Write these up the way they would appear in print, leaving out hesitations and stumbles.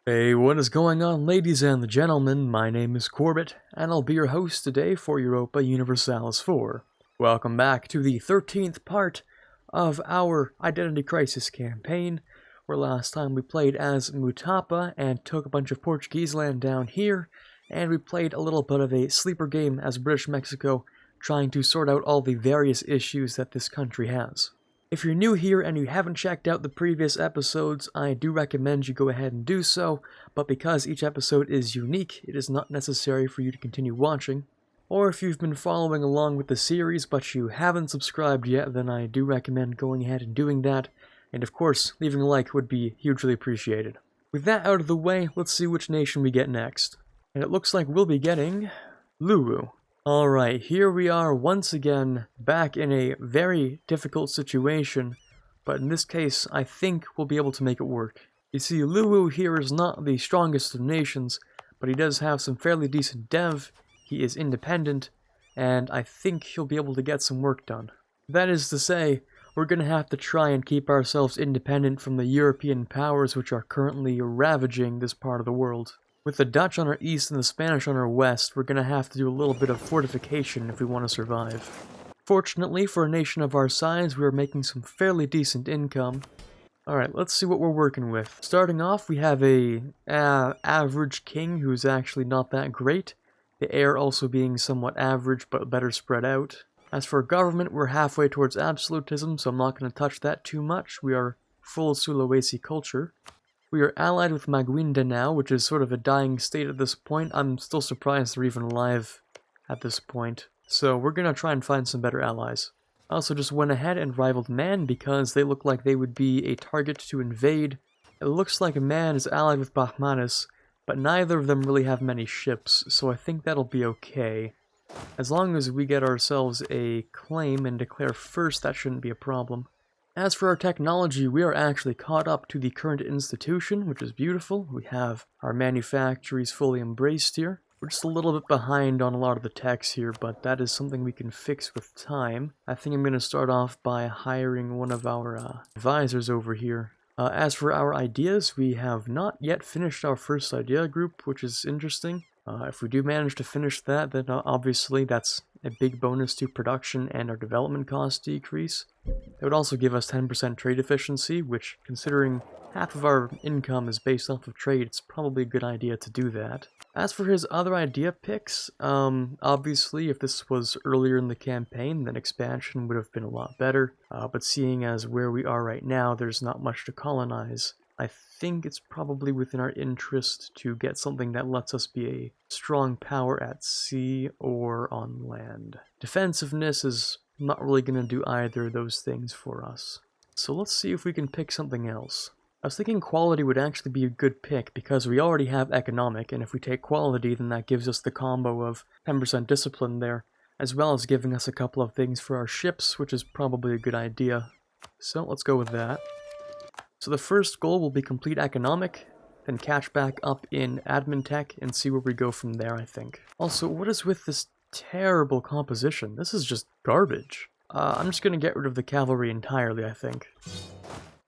Hey, what is going on, ladies and gentlemen? My name is Quarbit, and I'll be your host today for Europa Universalis 4. Welcome back to the 13th part of our Identity Crisis campaign, where last time we played as Mutapa and took a bunch of Portuguese land down here, and we played a little bit of a sleeper game as British Mexico, trying to sort out all the various issues that this country has. If you're new here and you haven't checked out the previous episodes, I do recommend you go ahead and do so, but because each episode is unique, it is not necessary for you to continue watching. Or if you've been following along with the series but you haven't subscribed yet, then I do recommend going ahead and doing that, and of course, leaving a like would be hugely appreciated. With that out of the way, let's see which nation we get next. And it looks like we'll be getting Lulu. Alright, here we are once again, back in a very difficult situation, but in this case, I think we'll be able to make it work. You see, Lulu here is not the strongest of nations, but he does have some fairly decent dev, he is independent, and I think he'll be able to get some work done. That is to say, we're gonna have to try and keep ourselves independent from the European powers which are currently ravaging this part of the world. With the Dutch on our east and the Spanish on our west, we're gonna have to do a little bit of fortification if we want to survive. Fortunately, for a nation of our size, we are making some fairly decent income. Alright, let's see what we're working with. Starting off, we have a average king who's actually not that great. The heir also being somewhat average, but better spread out. As for government, we're halfway towards absolutism, so I'm not going to touch that too much. We are full Sulawesi culture. We are allied with Maguinda now, which is sort of a dying state at this point. I'm still surprised they're even alive at this point. So we're gonna try and find some better allies. I also just went ahead and rivaled Man because they look like they would be a target to invade. It looks like Man is allied with Bahmanis, but neither of them really have many ships, so I think that'll be okay. As long as we get ourselves a claim and declare first, that shouldn't be a problem. As for our technology, we are actually caught up to the current institution, which is beautiful. We have our manufactories fully embraced here. We're just a little bit behind on a lot of the techs here, but that is something we can fix with time. I think I'm going to start off by hiring one of our advisors over here. As for our ideas, we have not yet finished our first idea group, which is interesting. If we do manage to finish that, then obviously that's a big bonus to production and our development costs decrease. It would also give us 10% trade efficiency, which, considering half of our income is based off of trade, it's probably a good idea to do that. As for his other idea picks, obviously if this was earlier in the campaign, then expansion would have been a lot better, but seeing as where we are right now, there's not much to colonize. I think it's probably within our interest to get something that lets us be a strong power at sea or on land. Defensiveness is not really going to do either of those things for us. So let's see if we can pick something else. I was thinking quality would actually be a good pick because we already have economic, and if we take quality, then that gives us the combo of 10% discipline there, as well as giving us a couple of things for our ships, which is probably a good idea. So let's go with that. So the first goal will be complete economic, then catch back up in admin tech and see where we go from there, I think. Also, what is with this terrible composition? This is just garbage. I'm just going to get rid of the cavalry entirely, I think.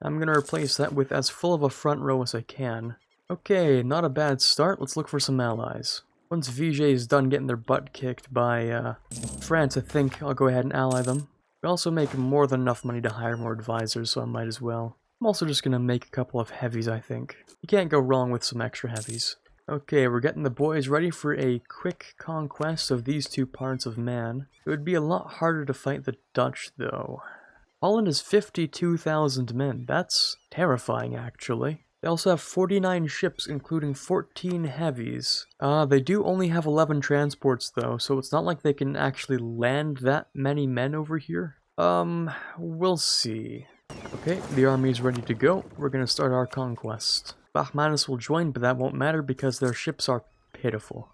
I'm going to replace that with as full of a front row as I can. Okay, not a bad start. Let's look for some allies. Once Vijay is done getting their butt kicked by France, I think I'll go ahead and ally them. We also make more than enough money to hire more advisors, so I might as well. I'm also just going to make a couple of heavies, I think. You can't go wrong with some extra heavies. Okay, we're getting the boys ready for a quick conquest of these two parts of Man. It would be a lot harder to fight the Dutch, though. Holland has 52,000 men. That's terrifying, actually. They also have 49 ships, including 14 heavies. They do only have 11 transports, though, so it's not like they can actually land that many men over here. We'll see. Okay, the army is ready to go. We're going to start our conquest. Bahmanis will join, but that won't matter because their ships are pitiful.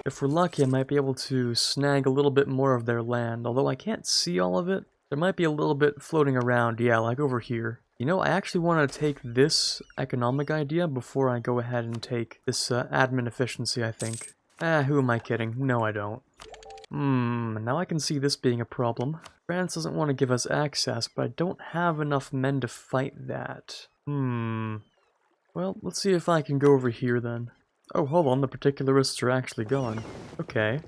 If we're lucky, I might be able to snag a little bit more of their land, although I can't see all of it. There might be a little bit floating around, yeah, like over here. You know, I actually want to take this economic idea before I go ahead and take this admin efficiency, I think. Who am I kidding? No, I don't. Now I can see this being a problem. France doesn't want to give us access, but I don't have enough men to fight that. What Well, let's see if I can go over here then. Oh, hold on, the particularists are actually gone. Okay.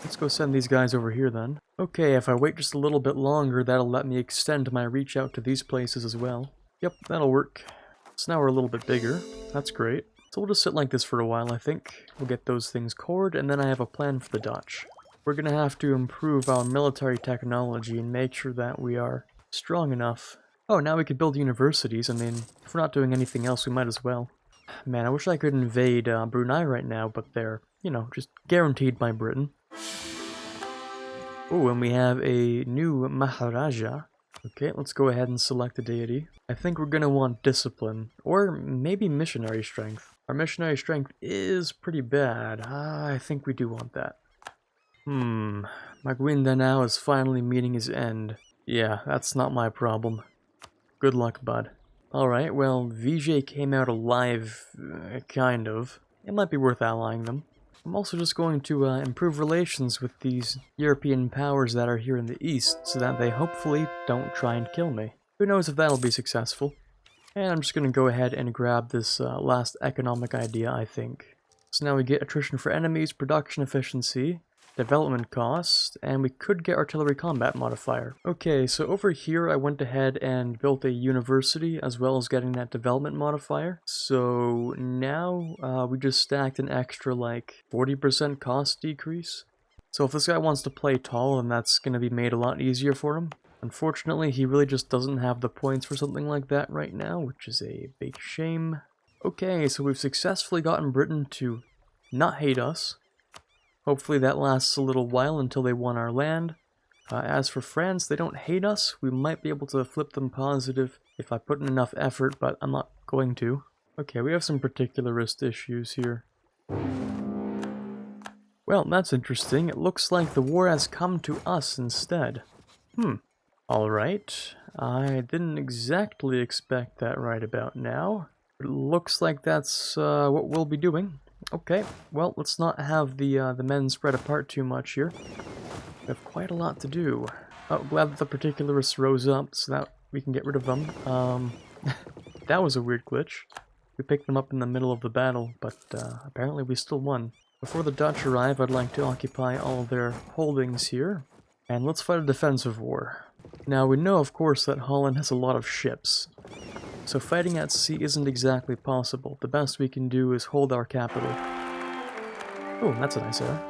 Let's go send these guys over here then. Okay, if I wait just a little bit longer, that'll let me extend my reach out to these places as well. Yep, that'll work. So now we're a little bit bigger. That's great. So we'll just sit like this for a while, I think. We'll get those things cored, and then I have a plan for the Dutch. We're gonna have to improve our military technology and make sure that we are strong enough. Oh, now we could build universities. I mean, if we're not doing anything else, we might as well. Man, I wish I could invade Brunei right now, but they're, you know, just guaranteed by Britain. Oh, and we have a new Maharaja. Okay, let's go ahead and select a deity. I think we're gonna want discipline, or maybe missionary strength. Our missionary strength is pretty bad. I think we do want that. Magwinda now is finally meeting his end. Yeah, that's not my problem. Good luck, bud. Alright, well, Vijay came out alive, kind of. It might be worth allying them. I'm also just going to improve relations with these European powers that are here in the east, so that they hopefully don't try and kill me. Who knows if that'll be successful. And I'm just going to go ahead and grab this last economic idea, I think. So now we get attrition for enemies, production efficiency, development cost, and we could get artillery combat modifier. Okay, so over here I went ahead and built a university as well as getting that development modifier. So now we just stacked an extra like 40% cost decrease. So if this guy wants to play tall, then that's going to be made a lot easier for him. Unfortunately, he really just doesn't have the points for something like that right now, which is a big shame. Okay, so we've successfully gotten Britain to not hate us. Hopefully that lasts a little while until they want our land. As for France, they don't hate us. We might be able to flip them positive if I put in enough effort, but I'm not going to. Okay, we have some particularist issues here. Well, that's interesting. It looks like the war has come to us instead. Alright. I didn't exactly expect that right about now. It looks like that's what we'll be doing. Okay, well, let's not have the men spread apart too much here. We have quite a lot to do. Oh, glad that the particularists rose up so that we can get rid of them. That was a weird glitch. We picked them up in the middle of the battle, but apparently we still won. Before the Dutch arrive, I'd like to occupy all of their holdings here. And let's fight a defensive war. Now, we know, of course, that Holland has a lot of ships. So fighting at sea isn't exactly possible. The best we can do is hold our capital. Oh, that's a nice area.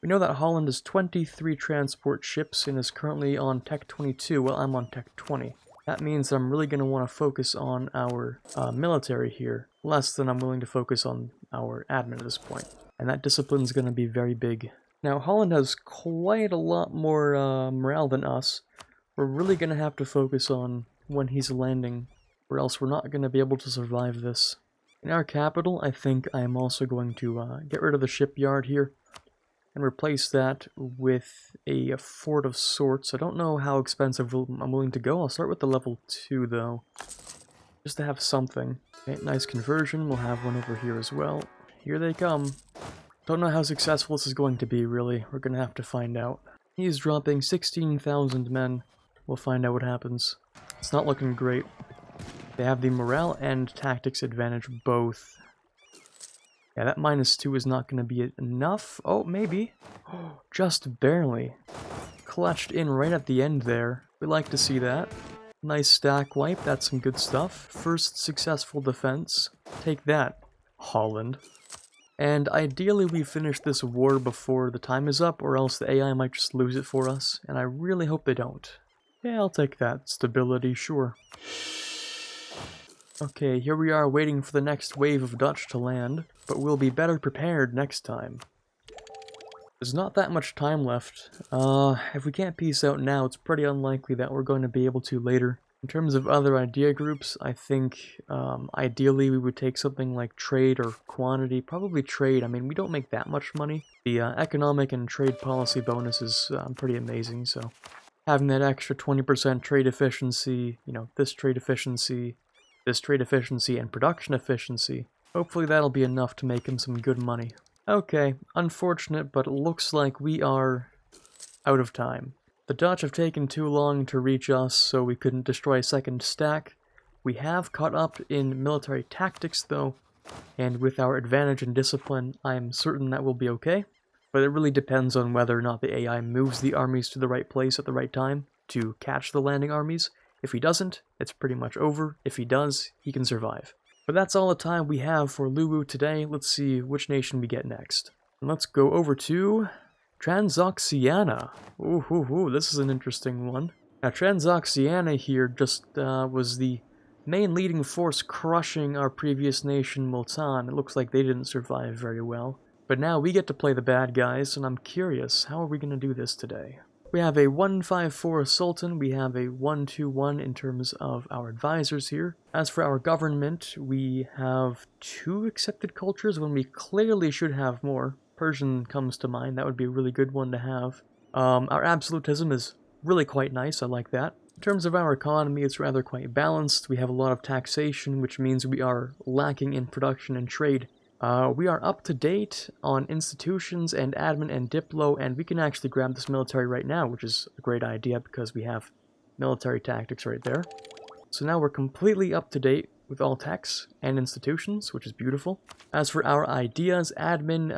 We know that Holland has 23 transport ships and is currently on Tech 22 while I'm on Tech 20. That means I'm really going to want to focus on our military here, less than I'm willing to focus on our admin at this point. And that discipline is going to be very big. Now, Holland has quite a lot more morale than us. We're really going to have to focus on when he's landing, or else we're not going to be able to survive this. In our capital, I think I am also going to get rid of the shipyard here and replace that with a fort of sorts. I don't know how expensive I'm willing to go. I'll start with the level 2 though, just to have something. Okay, nice conversion. We'll have one over here as well. Here they come. Don't know how successful this is going to be, really. We're going to have to find out. He's dropping 16,000 men. We'll find out what happens. It's not looking great. They have the morale and tactics advantage both. Yeah, that -2 is not going to be enough. Oh, maybe. Just barely. Clutched in right at the end there. We like to see that. Nice stack wipe. That's some good stuff. First successful defense. Take that, Holland. And ideally we finish this war before the time is up, or else the AI might just lose it for us. And I really hope they don't. Yeah, I'll take that. Stability, sure. Okay, here we are waiting for the next wave of Dutch to land, but we'll be better prepared next time. There's not that much time left. If we can't peace out now, it's pretty unlikely that we're going to be able to later. In terms of other idea groups, I think ideally we would take something like trade or quantity. Probably trade. I mean, we don't make that much money. The economic and trade policy bonus is pretty amazing, so having that extra 20% trade efficiency, you know, this trade efficiency, and production efficiency, hopefully that'll be enough to make him some good money. Okay, unfortunate, but it looks like we are out of time. The Dutch have taken too long to reach us, so we couldn't destroy a second stack, We have caught up in military tactics though, and with our advantage in discipline, I'm certain that will be okay. But it really depends on whether or not the AI moves the armies to the right place at the right time to catch the landing armies. If he doesn't, it's pretty much over. If he does, he can survive. But that's all the time we have for Lulu today. Let's see which nation we get next. And let's go over to Transoxiana. Ooh, this is an interesting one. Now, Transoxiana here just was the main leading force crushing our previous nation, Multan. It looks like they didn't survive very well. But now we get to play the bad guys, and I'm curious, how are we going to do this today? We have a 154 Sultan, we have a 121 in terms of our advisors here. As for our government, we have 2 accepted cultures when we clearly should have more. Persian comes to mind, that would be a really good one to have. Our absolutism is really quite nice, I like that. In terms of our economy, it's rather quite balanced. We have a lot of taxation, which means we are lacking in production and trade. We are up to date on institutions and admin and diplo, and we can actually grab this military right now, which is a great idea because we have military tactics right there. So now we're completely up to date with all techs and institutions, which is beautiful. As for our ideas, admin,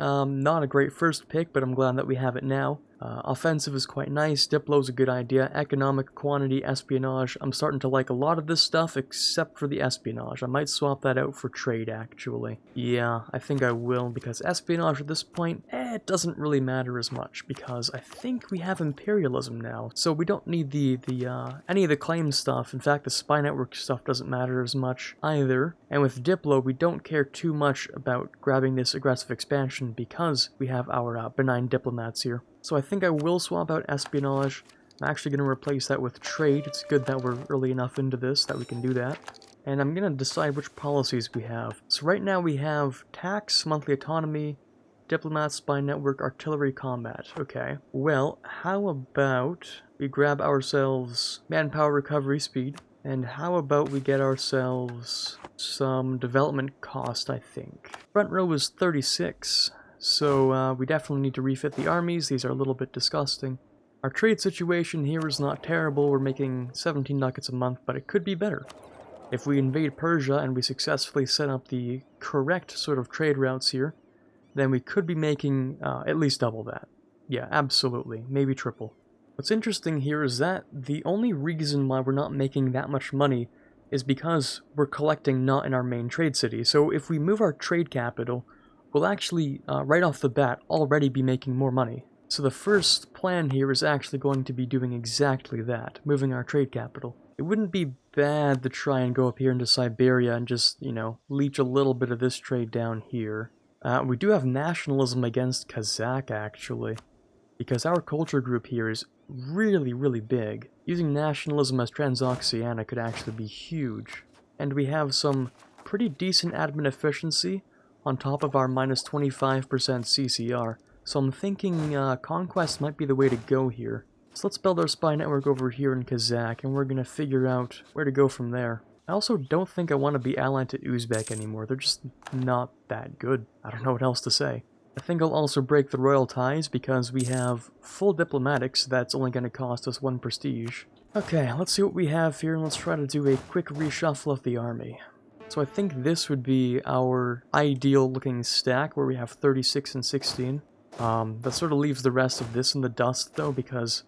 not a great first pick, but I'm glad that we have it now. Offensive is quite nice, Diplo's a good idea, economic, quantity, espionage. I'm starting to like a lot of this stuff except for the espionage. I might swap that out for trade, actually. Yeah, I think I will, because espionage at this point, it doesn't really matter as much, because I think we have imperialism now, so we don't need any of the claim stuff. In fact, the spy network stuff doesn't matter as much either. And with Diplo, we don't care too much about grabbing this aggressive expansion because we have our benign diplomats here. So I think I will swap out espionage. I'm actually going to replace that with trade. It's good that we're early enough into this that we can do that. And I'm going to decide which policies we have. So right now we have tax, monthly autonomy, diplomat, spy network, artillery, combat. Okay. Well, how about we grab ourselves manpower recovery speed? And how about we get ourselves some development cost, I think. Front row is 36. So we definitely need to refit the armies. These are a little bit disgusting. Our trade situation here is not terrible. We're making 17 ducats a month, but it could be better. If we invade Persia and we successfully set up the correct sort of trade routes here, then we could be making at least double that. Yeah, absolutely. Maybe triple. What's interesting here is that the only reason why we're not making that much money is because we're collecting not in our main trade city. So if we move our trade capital, we'll actually, right off the bat, already be making more money. So the first plan here is actually going to be doing exactly that, moving our trade capital. It wouldn't be bad to try and go up here into Siberia and just, you know, leech a little bit of this trade down here. We do have nationalism against Kazakh, actually, because our culture group here is really, really big. Using nationalism as Transoxiana could actually be huge. And we have some pretty decent admin efficiency on top of our minus 25% CCR. So I'm thinking conquest might be the way to go here. So let's build our spy network over here in Kazakh, and we're going to figure out where to go from there. I also don't think I want to be allied to Uzbek anymore. They're just not that good. I don't know what else to say. I think I'll also break the royal ties because we have full diplomatics. That's only going to cost us 1 prestige. Okay, let's see what we have here, and let's try to do a quick reshuffle of the army. So I think this would be our ideal looking stack where we have 36 and 16. That sort of leaves the rest of this in the dust though because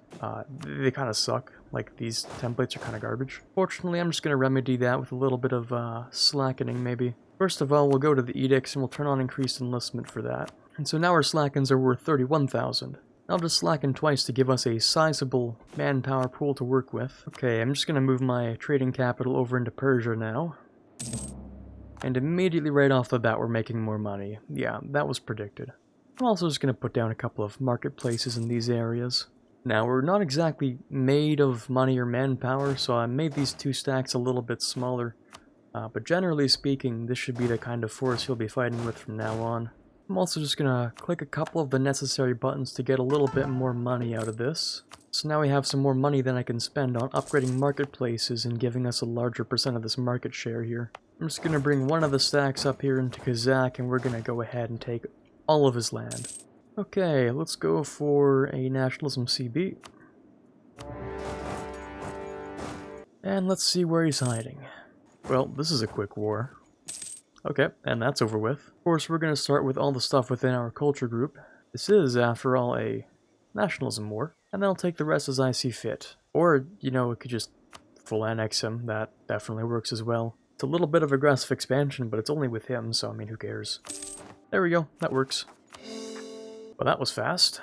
they kind of suck. Like these templates are kind of garbage. Fortunately, I'm just going to remedy that with a little bit of slackening maybe. First of all, we'll go to the edicts and we'll turn on increased enlistment for that. And so now our slackens are worth 31,000. I'll just slacken twice to give us a sizable manpower pool to work with. Okay, I'm just going to move my trading capital over into Persia now. And immediately right off the bat we're making more money. Yeah, that was predicted. I'm also just going to put down a couple of marketplaces in these areas. Now, we're not exactly made of money or manpower, so I made these 2 stacks a little bit smaller. But generally speaking, this should be the kind of force you'll be fighting with from now on. I'm also just going to click a couple of the necessary buttons to get a little bit more money out of this. So now we have some more money than I can spend on upgrading marketplaces and giving us a larger percent of this market share here. I'm just going to bring one of the stacks up here into Kazakh, and we're going to go ahead and take all of his land. Okay, let's go for a nationalism CB. And let's see where he's hiding. Well, this is a quick war. Okay, and that's over with. Of course, we're going to start with all the stuff within our culture group. This is, after all, a nationalism war, and then I'll take the rest as I see fit. Or, you know, it could just full annex him. That definitely works as well. It's a little bit of aggressive expansion, but it's only with him, so I mean, who cares? There we go, that works. Well, that was fast.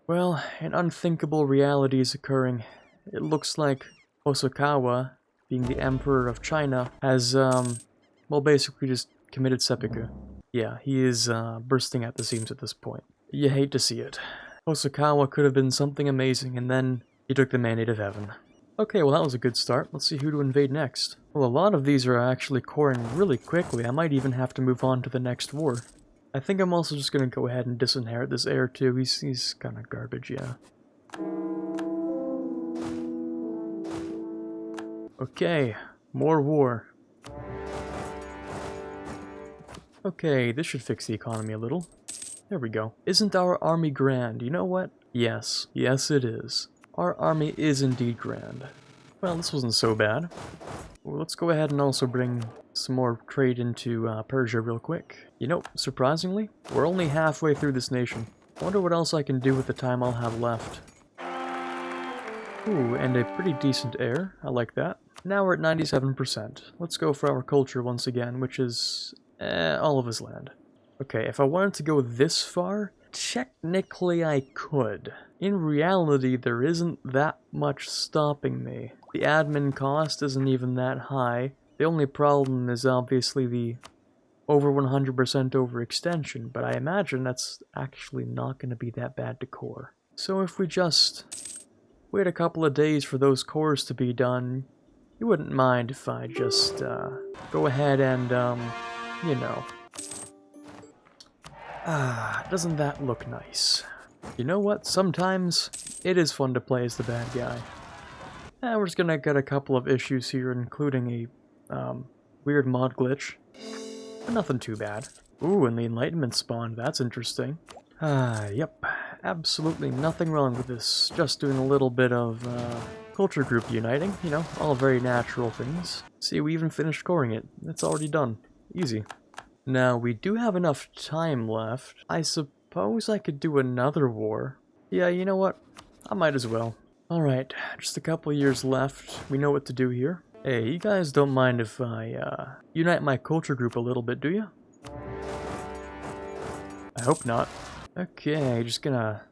Well, an unthinkable reality is occurring. It looks like Hosokawa, being the Emperor of China, has, well, basically just committed seppuku. Yeah, he is bursting at the seams at this point. You hate to see it. Hosokawa could have been something amazing, and then he took the mandate of heaven. Okay, well that was a good start. Let's see who to invade next. Well, a lot of these are actually coring really quickly. I might even have to move on to the next war. I think I'm also just going to go ahead and disinherit this heir too. He's kind of garbage, yeah. Okay, more war. Okay, this should fix the economy a little. There we go. Isn't our army grand? You know what? Yes. Yes, it is. Our army is indeed grand. Well, this wasn't so bad. Well, let's go ahead and also bring some more trade into Persia real quick. You know, surprisingly, we're only halfway through this nation. I wonder what else I can do with the time I'll have left. Ooh, and a pretty decent heir. I like that. Now we're at 97%. Let's go for our culture once again, which is all of his land. Okay, if I wanted to go this far, technically I could. In reality, there isn't that much stopping me. The admin cost isn't even that high. The only problem is obviously the over 100% overextension, but I imagine that's actually not going to be that bad to core. So if we just wait a couple of days for those cores to be done, you wouldn't mind if I just go ahead and, you know. Doesn't that look nice? You know what? Sometimes it is fun to play as the bad guy. We're just gonna get a couple of issues here, including a weird mod glitch. But nothing too bad. Ooh, and the Enlightenment spawned. That's interesting. Yep. Absolutely nothing wrong with this. Just doing a little bit of culture group uniting. You know, all very natural things. See, we even finished coring it. It's already done. Easy. Now, we do have enough time left. I suppose I could do another war. Yeah, you know what? I might as well. Alright, just a couple years left. We know what to do here. Hey, you guys don't mind if I, unite my culture group a little bit, do you? I hope not. Okay, just gonna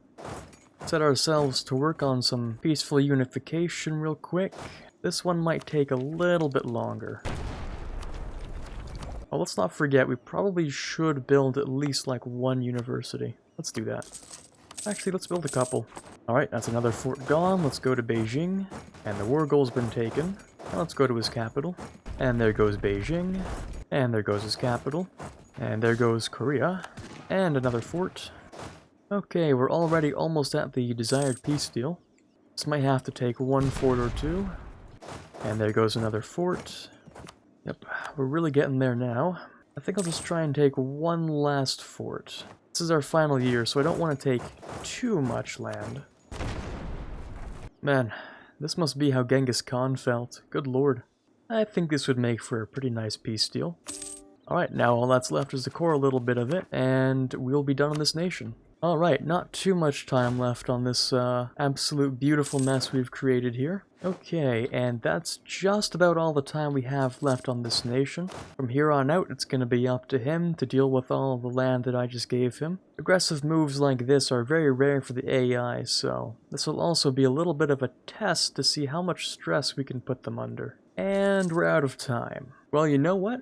set ourselves to work on some peaceful unification real quick. This one might take a little bit longer. Well, let's not forget, we probably should build at least like one university. Let's do that. Actually, let's build a couple. Alright, that's another fort gone. Let's go to Beijing. And the war goal's been taken. Now let's go to his capital. And there goes Beijing. And there goes his capital. And there goes Korea. And another fort. Okay, we're already almost at the desired peace deal. This might have to take one fort or two. And there goes another fort. Yep, we're really getting there now. I think I'll just try and take one last fort. This is our final year, so I don't want to take too much land. Man, this must be how Genghis Khan felt. Good lord. I think this would make for a pretty nice peace deal. Alright, now all that's left is to core a little bit of it, and we'll be done on this nation. Alright, not too much time left on this absolute beautiful mess we've created here. Okay, and that's just about all the time we have left on this nation. From here on out, it's going to be up to him to deal with all the land that I just gave him. Aggressive moves like this are very rare for the AI, so this will also be a little bit of a test to see how much stress we can put them under. And we're out of time. Well, you know what?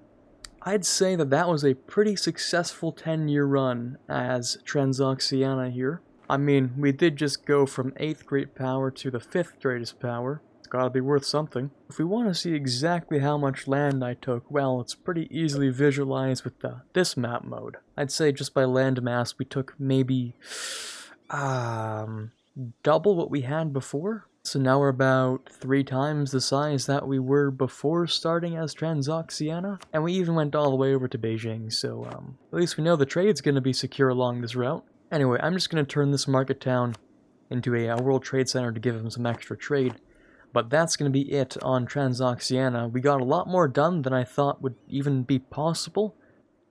I'd say that that was a pretty successful 10-year run as Transoxiana here. I mean, we did just go from 8th great power to the 5th greatest power. It's gotta be worth something. If we want to see exactly how much land I took, well, it's pretty easily visualized with this map mode. I'd say just by land mass we took maybe double what we had before. So now we're about 3 times the size that we were before starting as Transoxiana. And we even went all the way over to Beijing, so at least we know the trade's going to be secure along this route. Anyway, I'm just going to turn this market town into a World Trade Center to give them some extra trade. But that's going to be it on Transoxiana. We got a lot more done than I thought would even be possible.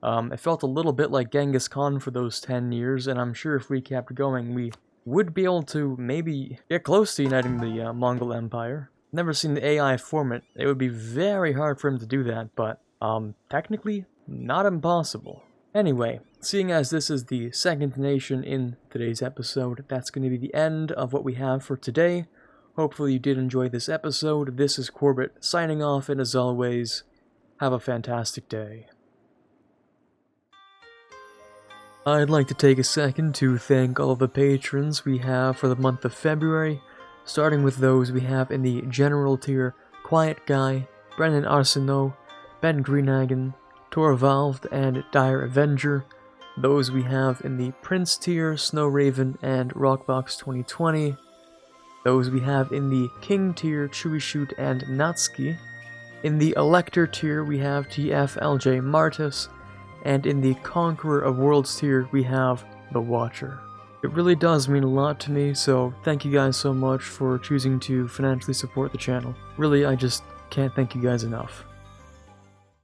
It felt a little bit like Genghis Khan for those 10 years, and I'm sure if we kept going, we would be able to maybe get close to uniting the Mongol Empire. Never seen the AI form it. It would be very hard for him to do that, but technically, not impossible. Anyway, seeing as this is the second nation in today's episode, that's going to be the end of what we have for today. Hopefully you did enjoy this episode. This is Quarbit signing off, and as always, have a fantastic day. I'd like to take a second to thank all of the patrons we have for the month of February, starting with those we have in the General tier: Quiet Guy, Brennan Arsenault, Ben Greenhagen, Torvalved, and Dire Avenger. Those we have in the Prince tier: Snow Raven and Rockbox 2020. Those we have in the King tier: Chewy Shoot and Natsuki. In the Elector tier we have TFLJ Martis. And in the Conqueror of Worlds tier, we have The Watcher. It really does mean a lot to me, so thank you guys so much for choosing to financially support the channel. Really, I just can't thank you guys enough.